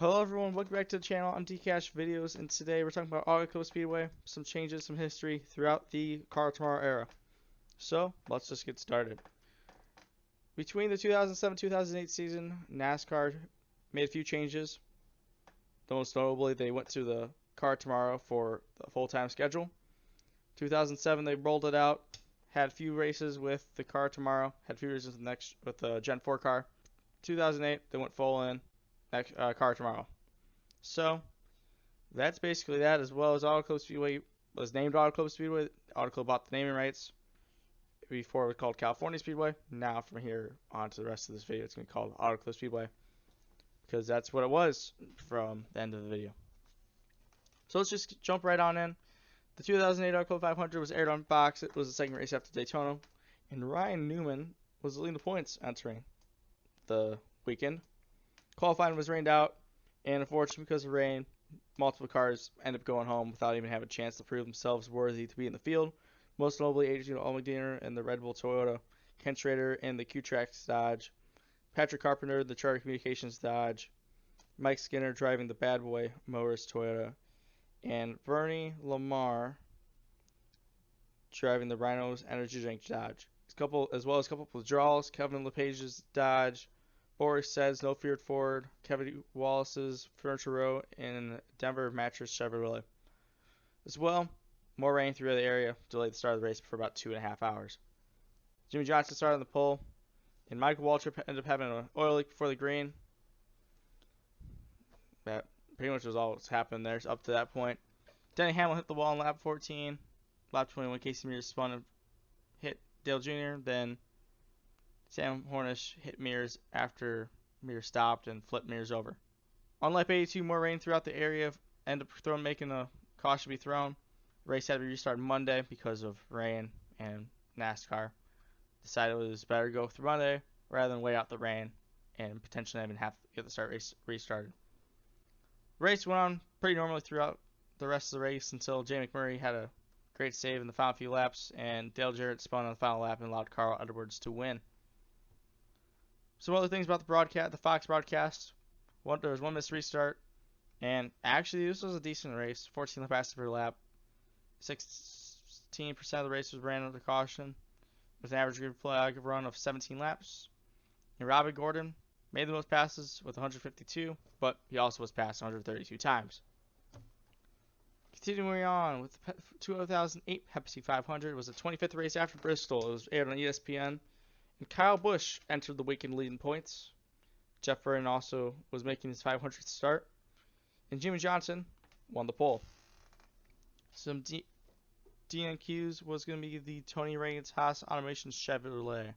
Hello everyone, welcome back to the channel. I'm DCash Videos, and today we're talking about Auto Speedway, some changes, some history throughout the Car Tomorrow era. So, let's just get started. Between the 2007-2008 season, NASCAR made a few changes. Most notably, they went to the Car Tomorrow for the full-time schedule. 2007, they rolled it out, had a few races with the Car Tomorrow, had a few races with the Gen 4 car. 2008, they went full in. Car Tomorrow. So that's basically that, as well as Auto Club Speedway was named Auto Club Speedway. Auto Club bought the naming rights. Before it was called California Speedway. Now from here on to the rest of this video, it's going to be called Auto Club Speedway, because that's what it was from the end of the video. So let's just jump right on in. The 2008 Auto Club 500 was aired on Fox. It was the second race after Daytona, and Ryan Newman was leading the points entering the weekend. Qualifying was rained out, and unfortunately, because of rain, multiple cars ended up going home without even having a chance to prove themselves worthy to be in the field. Most notably, Adrian Allmendinger in the Red Bull Toyota, Ken Schrader in the Q-Trax Dodge, Patrick Carpenter the Charter Communications Dodge, Mike Skinner driving the Bad Boy Motors Toyota, and Bernie Lamar driving the Rhinos Energy Drink Dodge. As well as a couple of withdrawals, Kevin LePage's Dodge, Boris says No Feared Ford, Kevin Wallace's Furniture Row, and Denver Mattress Chevrolet. As well, more rain through the area delayed the start of the race for about 2.5 hours. Jimmie Johnson started on the pole, and Michael Waltrip ended up having an oil leak before the green. That pretty much was all that's happened there up to that point. Denny Hamlin hit the wall in lap 14. Lap 21, Casey Mears spun and hit Dale Jr., then Sam Hornish hit Mears after Mears stopped and flipped Mears over. On lap 82, more rain throughout the area ended up making a caution be thrown. The race had to be restarted Monday because of rain, and NASCAR decided it was better to go through Monday rather than wait out the rain and potentially even have to get the start race restarted. The race went on pretty normally throughout the rest of the race until Jay McMurray had a great save in the final few laps, and Dale Jarrett spun on the final lap and allowed Carl Edwards to win. Some other things about the Fox broadcast. There was one missed restart, and actually this was a decent race. 14 passes per lap. 16% of the race was ran under caution, with an average green flag run of 17 laps. And Robby Gordon made the most passes with 152, but he also was passed 132 times. Continuing on with the 2008 Pepsi 500, was the 25th race after Bristol. It was aired on ESPN. And Kyle Busch entered the weekend leading points. Jeff Vernon also was making his 500th start. And Jimmie Johnson won the pole. Some DNQs was going to be the Tony Reagan's Haas Automation Chevrolet.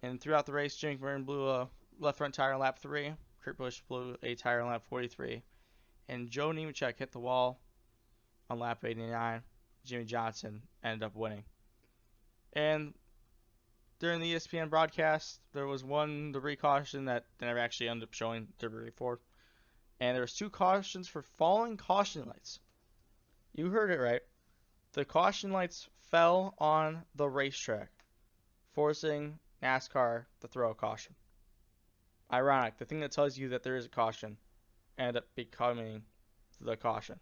And throughout the race, Jake Vernon blew a left front tire on lap 3. Kurt Busch blew a tire on lap 43. And Joe Nemechek hit the wall on lap 89. Jimmie Johnson ended up winning. And during the ESPN broadcast, there was one debris caution that never actually ended up showing debris for. And there was 2 cautions for falling caution lights. You heard it right. The caution lights fell on the racetrack, forcing NASCAR to throw a caution. Ironic, the thing that tells you that there is a caution ended up becoming the caution.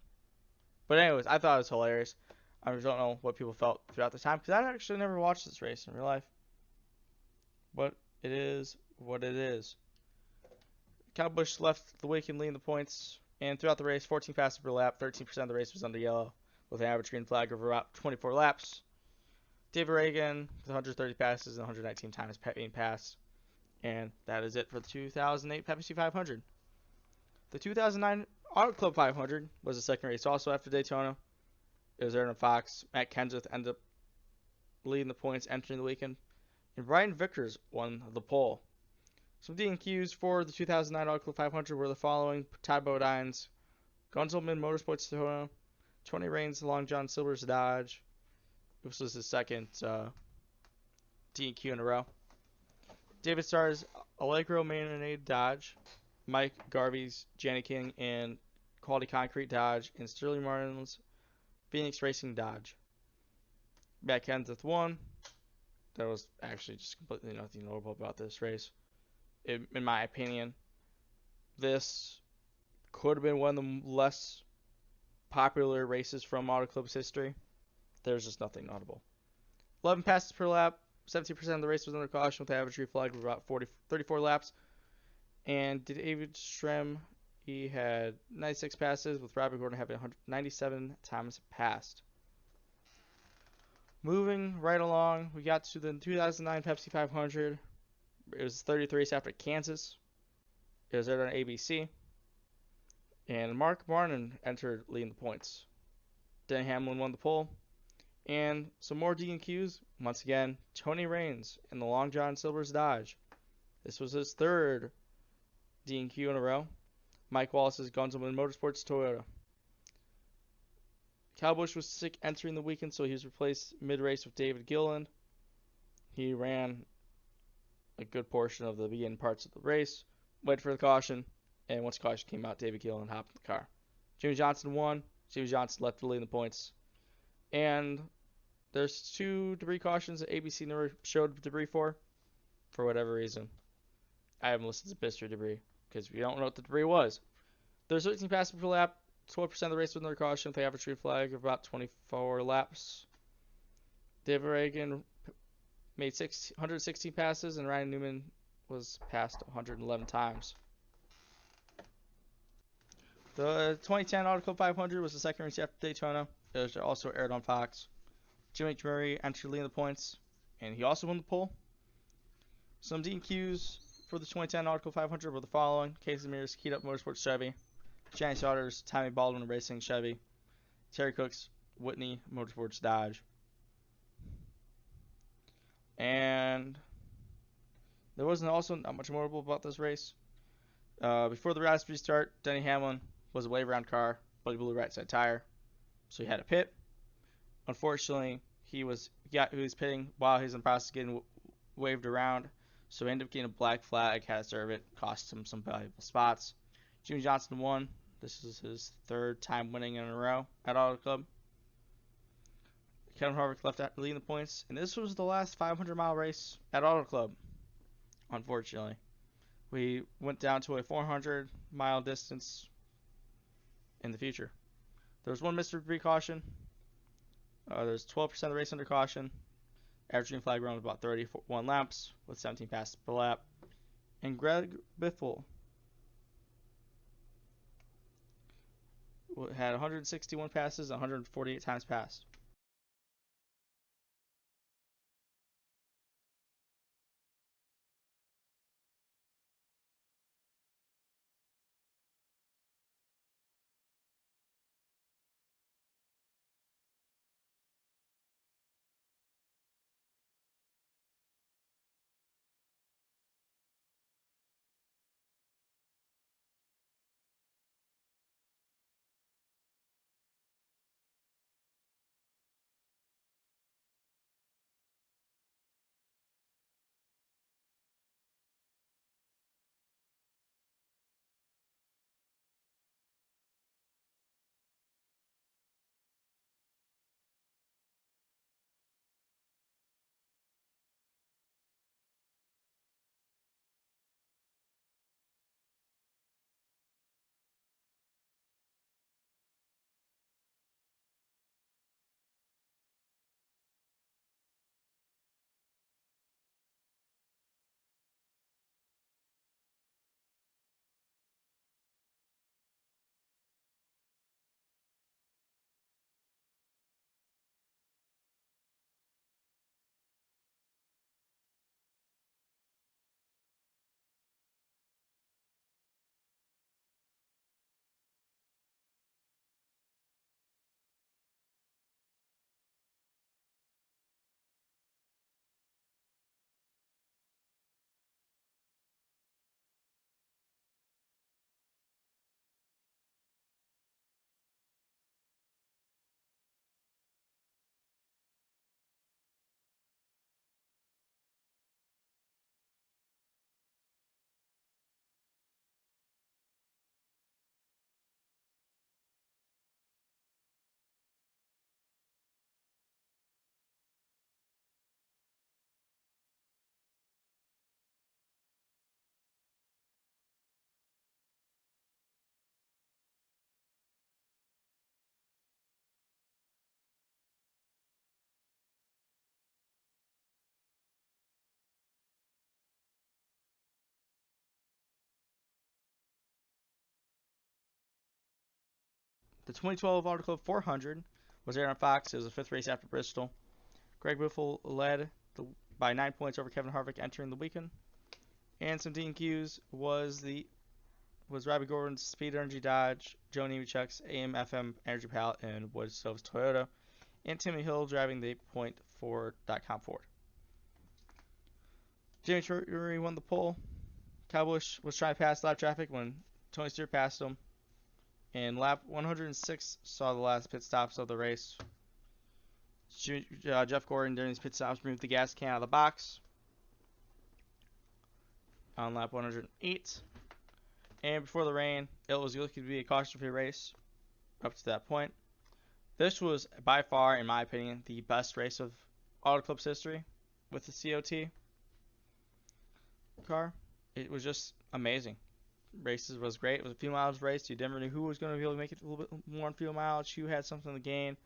But anyways, I thought it was hilarious. I don't know what people felt throughout the time, because I actually never watched this race in real life. But it is what it is. Kyle Busch left the weekend leading the points, and throughout the race, 14 passes per lap, 13% of the race was under yellow, with an average green flag of about 24 laps. David Reagan with 130 passes and 119 times being passed. And that is it for the 2008 Pepsi 500. The 2009 Auto Club 500 was the second race also after Daytona. It was aired on Fox. Matt Kenseth ended up leading the points entering the weekend. And Brian Vickers won the pole. Some DNQs for the 2009 Auto Club 500 were the following: Todd Bodine's Gunzelman Motorsports Toyota, Tony Raines Long John Silver's Dodge. This was his second DNQ in a row. David Starr's Allegro Marinade Dodge, Mike Garvey's Janny King and Quality Concrete Dodge, and Sterling Martin's Phoenix Racing Dodge. Matt Kenseth won. There was actually just completely nothing notable about this race, in my opinion. This could have been one of the less popular races from Auto Club's history. There's just nothing notable. 11 passes per lap, 17% of the race was under caution with an average reflag of about 34 laps. And David Strem, he had 96 passes, with Robert Gordon having 197 times passed. Moving right along, we got to the 2009 Pepsi 500. It was 33 race after Kansas. It was aired on ABC. And Mark Barnon entered leading the points. Denny Hamlin won the pole. And some more DNQs. Once again, Tony Raines in the Long John Silver's Dodge. This was his third DNQ in a row. Mike Wallace's Gunzelman Motorsports Toyota. Kyle Busch was sick entering the weekend, so he was replaced mid-race with David Gilliland. He ran a good portion of the beginning parts of the race, waited for the caution, and once the caution came out, David Gilliland hopped in the car. Jimmy Johnson won. Jimmy Johnson left the lead in the points. And there's 2 debris cautions that ABC never showed debris for whatever reason. I haven't listened to Bister debris because we don't know what the debris was. There's 13 passes per lap, 12% of the race with another caution with the average flag of about 24 laps. David Reagan made 116 passes, and Ryan Newman was passed 111 times. The 2010 Auto Club 500 was the second race after Daytona. It was also aired on Fox. Jimmy McMurray entered leading the points, and he also won the pole. Some DQs for the 2010 Auto Club 500 were the following: Casey Mears, Keyed Up Motorsports Chevy; Johnny Saunders, Tommy Baldwin Racing Chevy; Terry Cooks, Whitney Motorsports Dodge. And there wasn't also not much notable about this race. Before the last restart, Denny Hamlin was a wave around car, but he blew the right side tire, so he had a pit. Unfortunately, he was pitting while he was in the process of getting waved around, so he ended up getting a black flag, had to serve it, cost him some valuable spots. Jimmy Johnson won. This is his third time winning in a row at Auto Club. Kevin Harvick left out leading the points, and this was the last 500-mile race at Auto Club, unfortunately. We went down to a 400-mile distance in the future. There was one missed debris caution. There's 12% of the race under caution. Average green flag run about 31 laps with 17 passes per lap. And Greg Biffle had 161 passes, 148 times passed. The 2012 Auto Club 400 was aired on Fox. It was the 5th race after Bristol. Greg Biffle led by 9 points over Kevin Harvick entering the weekend. And some DNQs was Robbie Gordon's Speed Energy Dodge, Joe Nemechek's AM/FM Energy Palette, and Wood Stove's Toyota, and Timmy Hill driving the .4.com Ford. Jamie Drury won the pole. Kyle Busch was trying to pass lap traffic when Tony Stewart passed him. And lap 106 saw the last pit stops of the race. Jeff Gordon during his pit stops moved the gas can out of the box on lap 108. And before the rain, it was looking to be a caution-free race up to that point. This was by far, in my opinion, the best race of Auto Club's history with the COT car. It was just amazing. Races was great. It was a few miles race. You never knew who was going to be able to make it a little bit more in few miles, who had something to gain.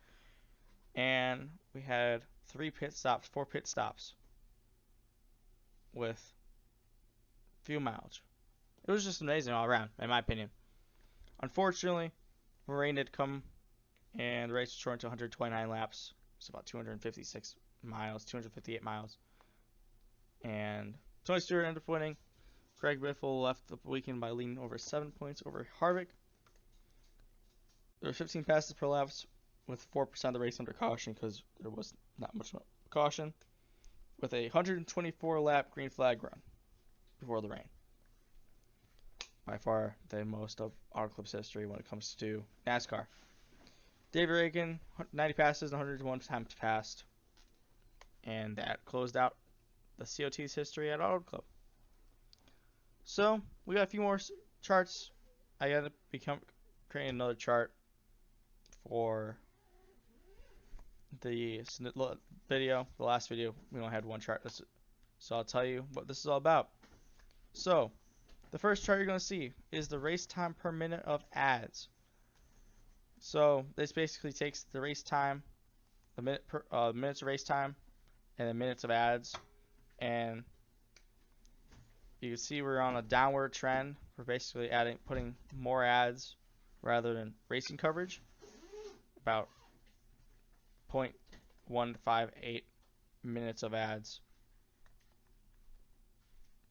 And we had 4 pit stops with few miles. It was just amazing all around, in my opinion. Unfortunately, rain did come, and the race was shortened to 129 laps. It's about 258 miles. And Tony Stewart ended up winning. Greg Biffle left the weekend by leading over 7 points over Harvick. There were 15 passes per lap, with 4% of the race under caution because there was not much caution, with a 124-lap green flag run before the rain. By far the most of Auto Club's history when it comes to NASCAR. David Ragan, 90 passes, 101 times passed. And that closed out the COT's history at Auto Club. So, we got a few more charts. I got to creating another chart for the video. The last video, we only had one chart. So I'll tell you what this is all about. So, the first chart you're going to see is the race time per minute of ads. So, this basically takes the race time, the minutes of race time, and the minutes of ads. And you can see we're on a downward trend. We're basically putting more ads rather than racing coverage. About 0.158 minutes of ads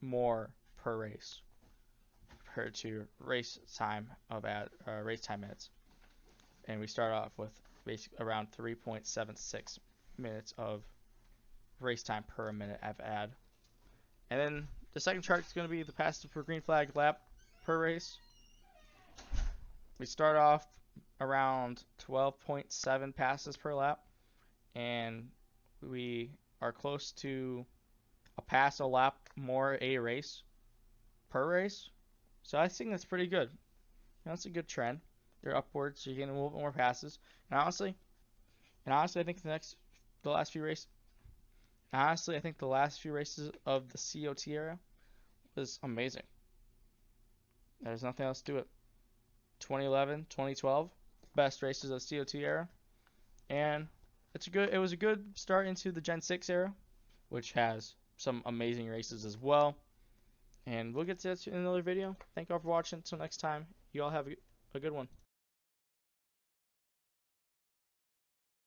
more per race compared to race time minutes. And we start off with basically around 3.76 minutes of race time per minute of ad. And then the second chart is going to be the passes per green flag lap per race. We start off around 12.7 passes per lap, and we are close to a pass a lap more a race per race. So I think that's pretty good. That's a good trend. They're upwards, so you're getting a little bit more passes. And honestly, I think the last few races of the COT era was amazing. There's nothing else to it. 2011, 2012, best races of the COT era, and it was a good start into the Gen 6 era, which has some amazing races as well. And we'll get to that in another video. Thank you all for watching. Until next time, you all have a good one.